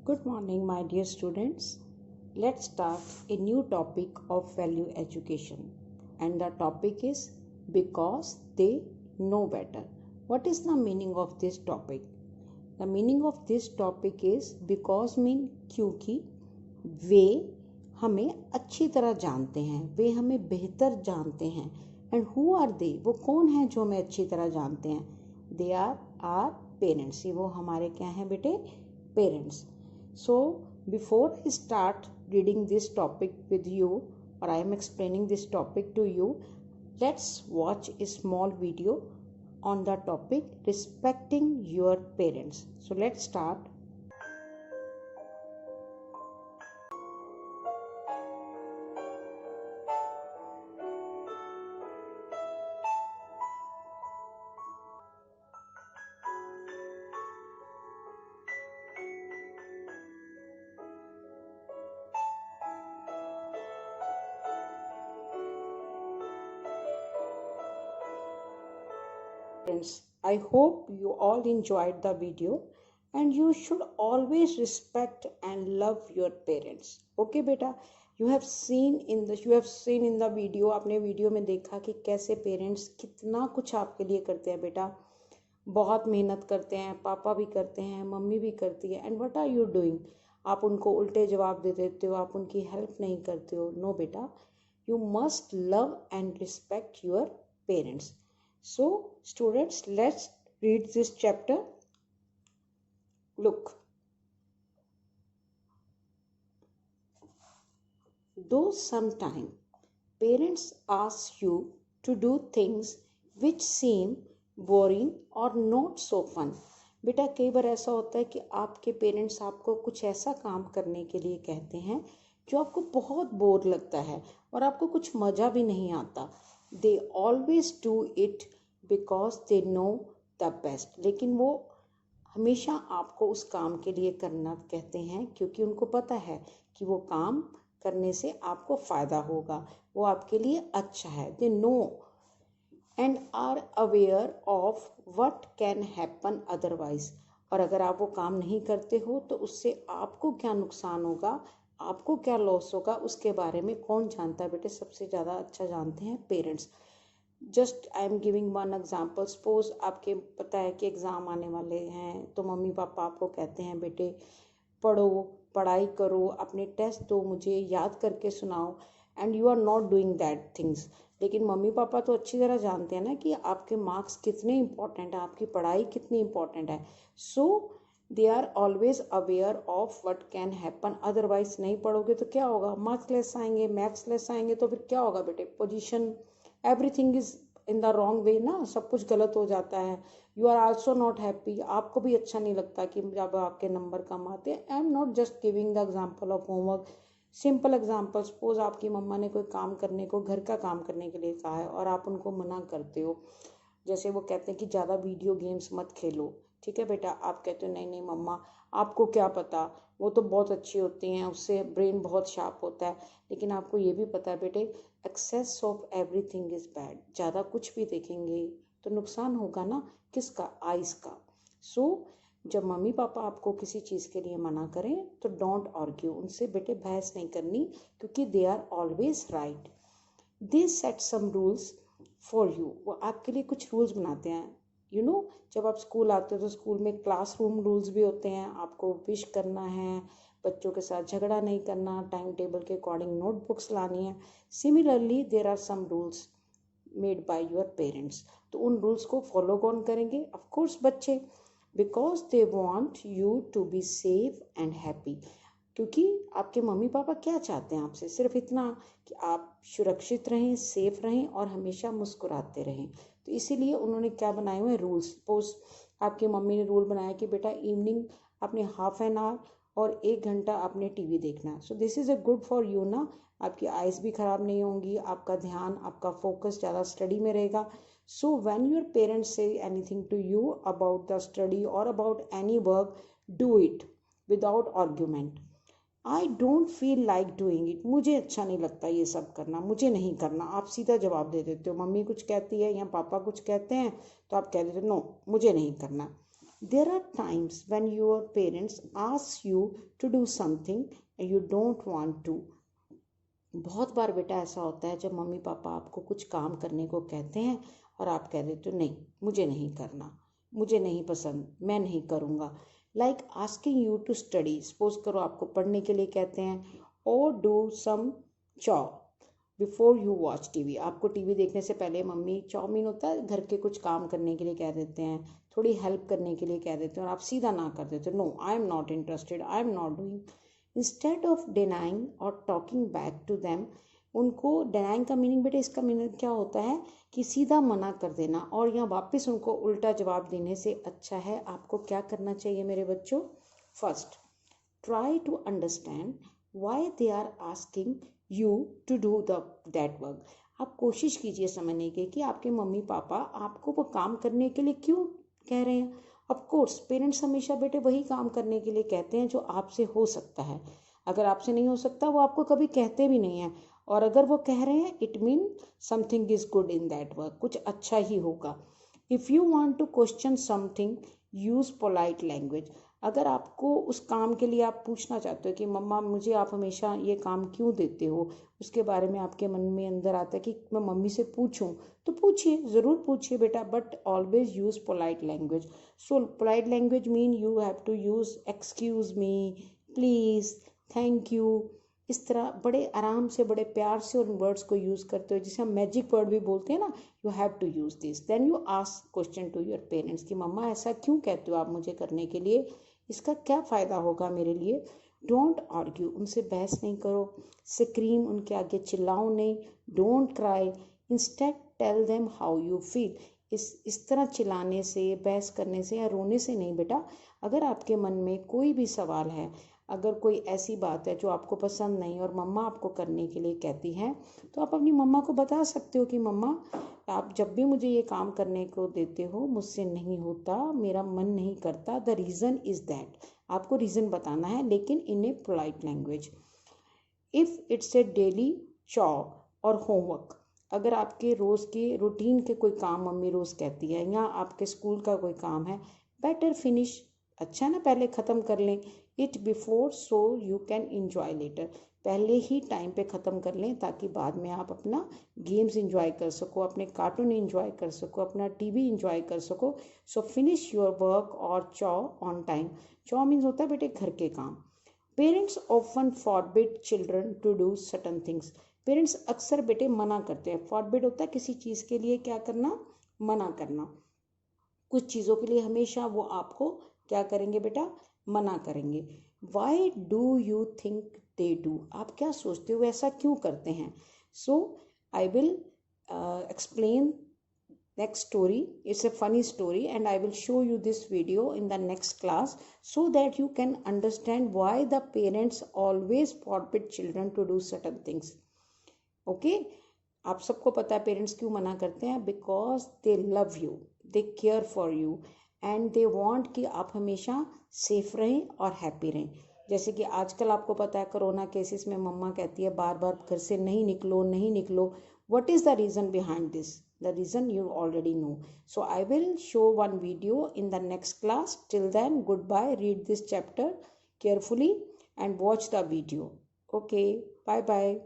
Good morning, my dear students. Let's start a new topic of value education. And the topic is because they know better. What is the meaning of this topic? The meaning of this topic is because mean क्योंकि वे हमें अच्छी तरह जानते हैं, वे हमें बेहतर जानते हैं. एंड हु आर दे, वो कौन है जो हमें अच्छी तरह जानते हैं? They are parents. वो हमारे क्या हैं बेटे? Parents. So before I start reading this topic with you, or I am explaining this topic to you, let's watch a small video on the topic respecting your parents. So let's start. Friends, I hope you all enjoyed the video and you should always respect and love your parents. Okay beta, you have seen in the video, आपने video में देखा कि कैसे parents कितना कुछ आपके लिए करते हैं बेटा. बहुत मेहनत करते हैं, पापा भी करते हैं, मम्मी भी करती है. And what are you doing? आप उनको उल्टे जवाब दे देते हो, आप उनकी हेल्प नहीं करते हो. नो बेटा, you must love and respect your parents. So students, let's read this chapter. Look, though sometimes parents ask you to do things which seem boring or not so fun. बेटा कई बार ऐसा होता है कि आपके पेरेंट्स आपको कुछ ऐसा काम करने के लिए कहते हैं जो आपको बहुत बोर लगता है और आपको कुछ मज़ा भी नहीं आता. They always do it because they know the best. लेकिन वो हमेशा आपको उस काम के लिए करना कहते हैं क्योंकि उनको पता है कि वो काम करने से आपको फ़ायदा होगा, वो आपके लिए अच्छा है. They know and are aware of what can happen otherwise. और अगर आप वो काम नहीं करते हो तो उससे आपको क्या नुकसान होगा, आपको क्या लॉस होगा, उसके बारे में कौन जानता है बेटे? सबसे ज़्यादा अच्छा जानते हैं parents. Just I am giving one example. Suppose आपके पता है कि एग्ज़ाम आने वाले हैं तो मम्मी पापा आपको कहते हैं बेटे पढ़ो, पढ़ाई करो, अपने टेस्ट दो, मुझे याद करके सुनाओ. And you are not doing that things. लेकिन मम्मी पापा तो अच्छी तरह जानते हैं ना कि आपके मार्क्स कितने इंपॉर्टेंट है, आपकी पढ़ाई कितनी इंपॉर्टेंट है. So they are always aware of what can happen otherwise. नहीं पढ़ोगे तो क्या होगा? मार्क्स लेस आएंगे, मैथ्स लेस आएंगे, तो फिर क्या होगा बेटे? Position, everything is in the wrong way ना, सब कुछ गलत हो जाता है. You are also not happy. आपको भी अच्छा नहीं लगता कि जब आपके नंबर कम आते हैं. आई am not just giving the example of homework. Simple example. Suppose आपकी मम्मा ने कोई काम करने को, घर का काम करने के लिए कहा है और आप उनको मना करते हो. जैसे वो कहते हैं कि ज़्यादा वीडियो गेम्स मत खेलो. ठीक है बेटा, आप कहते हो नहीं नहीं मम्मा, आपको क्या पता, वो तो बहुत अच्छी होती हैं, उससे ब्रेन बहुत शार्प होता है. लेकिन आपको ये भी पता है बेटे, excess of everything is bad. ज़्यादा कुछ भी देखेंगे तो नुकसान होगा ना. किसका? आइज़ का. सो जब मम्मी पापा आपको किसी चीज़ के लिए मना करें तो डोंट आर्ग्यू. उनसे बेटे बहस नहीं करनी क्योंकि they are always right. They set some rules for you. वो आपके लिए कुछ रूल्स बनाते हैं. यू नो, जब आप स्कूल आते हो तो स्कूल में क्लासरूम रूल्स भी होते हैं. आपको विश करना है, बच्चों के साथ झगड़ा नहीं करना, टाइम टेबल के अकॉर्डिंग नोटबुक्स लानी है. Similarly there are some rules made by your parents. तो उन रूल्स को फॉलो कौन करेंगे? ऑफ कोर्स बच्चे. Because they want you to be safe and happy. क्योंकि आपके मम्मी पापा क्या चाहते हैं आपसे? सिर्फ इतना कि आप सुरक्षित रहें, सेफ रहें और हमेशा मुस्कुराते रहें. तो इसीलिए उन्होंने क्या बनाए हुए रूल्स. सपोज आपकी मम्मी ने रूल बनाया कि बेटा इवनिंग आपने हाफ एन आवर और 1 घंटा आपने टीवी देखना है. So this is a good for you ना. आपकी आइज़ भी ख़राब नहीं होंगी, आपका ध्यान, आपका फोकस ज़्यादा स्टडी में रहेगा. So when your parents say anything to you about the study और about any work, do it without argument. I don't feel like doing it. मुझे अच्छा नहीं लगता ये सब करना, मुझे नहीं करना. आप सीधा जवाब दे देते हो. मम्मी कुछ कहती है या पापा कुछ कहते हैं तो आप कह देते हो नो, मुझे नहीं करना. There are times when your parents ask you to do something and you don't want to. बहुत बार बेटा ऐसा होता है जब मम्मी पापा आपको कुछ काम करने को कहते हैं और आप कह देते हो नहीं, मुझे नहीं करना, मुझे नहीं पसंद, मैं नहीं करूँगा. Like asking you to study. Suppose करो आपको पढ़ने के लिए कहते हैं, और do some chore before you watch TV. आपको टीवी देखने से पहले मम्मी, चाउमीन होता है घर के कुछ काम करने के लिए कह देते हैं, थोड़ी हेल्प करने के लिए कह देते हैं, और आप सीधा ना कर देते हो, no I am not interested, I am not doing. Instead of denying और टॉकिंग बैक टू देम, उनको डिनाइंग का मीनिंग बेटा, इसका मीनिंग क्या होता है कि सीधा मना कर देना, और यहाँ वापस उनको उल्टा जवाब देने से अच्छा है आपको क्या करना चाहिए मेरे बच्चों. First, try to understand why they are asking you to do that work. आप कोशिश कीजिए समझने की कि आपके मम्मी पापा आपको वो काम करने के लिए क्यों कह रहे हैं. ऑफ कोर्स पेरेंट्स हमेशा बेटे वही काम करने के लिए कहते हैं जो आपसे हो सकता है. अगर आपसे नहीं हो सकता वो आपको कभी कहते भी नहीं हैं, और अगर वो कह रहे हैं it mean something is good in that work, कुछ अच्छा ही होगा. If you want to question something, use polite language. अगर आपको उस काम के लिए आप पूछना चाहते हो कि मम्मा मुझे आप हमेशा ये काम क्यों देते हो, उसके बारे में आपके मन में अंदर आता है कि मैं मम्मी से पूछूं, तो पूछिए, ज़रूर पूछिए बेटा, but always use polite language. So polite language mean you have to use excuse me, please, thank you. इस तरह बड़े आराम से, बड़े प्यार से उन वर्ड्स को यूज़ करते हो, जिसे हम मैजिक वर्ड भी बोलते हैं ना. You have to use this. Then you ask question to your parents कि मम्मा ऐसा क्यों कहते हो आप मुझे करने के लिए, इसका क्या फ़ायदा होगा मेरे लिए. डोंट आर्ग्यू, उनसे बहस नहीं करो. स्क्रीम, उनके आगे चिल्लाओ नहीं. Don't cry, instead tell them how you feel. इस तरह चिल्लाने से, बहस करने से या रोने से नहीं बेटा. अगर आपके मन में कोई भी सवाल है, अगर कोई ऐसी बात है जो आपको पसंद नहीं और मम्मा आपको करने के लिए कहती हैं, तो आप अपनी मम्मा को बता सकते हो कि मम्मा आप जब भी मुझे ये काम करने को देते हो मुझसे नहीं होता, मेरा मन नहीं करता, द रीज़न इज़ दैट. आपको रीज़न बताना है, लेकिन in a polite language. If it's a daily chore और होमवर्क, अगर आपके रोज़ के रूटीन के कोई काम मम्मी रोज़ कहती है, या आपके स्कूल का कोई काम है, बेटर फिनिश, अच्छा ना पहले ख़त्म कर लें. It before so you can enjoy later, पहले ही टाइम पे ख़त्म कर लें ताकि बाद में आप अपना गेम्स इंजॉय कर सको, अपने कार्टून इंजॉय कर सको, अपना टीवी इंजॉय कर सको. सो फिनिश योर वर्क और chore on time. Chore means होता है बेटे घर के काम. Parents often forbid children to do certain things. Parents अक्सर बेटे मना करते हैं. फॉरबिड होता है किसी चीज़ के लिए क्या करना, मना करना. कुछ चीज़ों के लिए हमेशा वो आपको क्या करेंगे बेटा, मना करेंगे. Why do you think they do, आप क्या सोचते हो ऐसा क्यों करते हैं. So I will explain next story. It's a funny story and I will show you this video in the next class so that you can understand why the parents always forbid children to do certain things. Okay, आप सबको पता है parents क्यों मना करते हैं. Because they love you, they care for you and they want कि आप हमेशा सेफ रहें और हैप्पी रहें. जैसे कि आजकल आपको पता है कोरोना केसेस में मम्मा कहती है बार बार घर से नहीं निकलो, नहीं निकलो. What is the reason behind this? The reason you already know. So I will show one video in the next class. Till then, goodbye. Read this chapter carefully and watch the video. Okay, bye bye.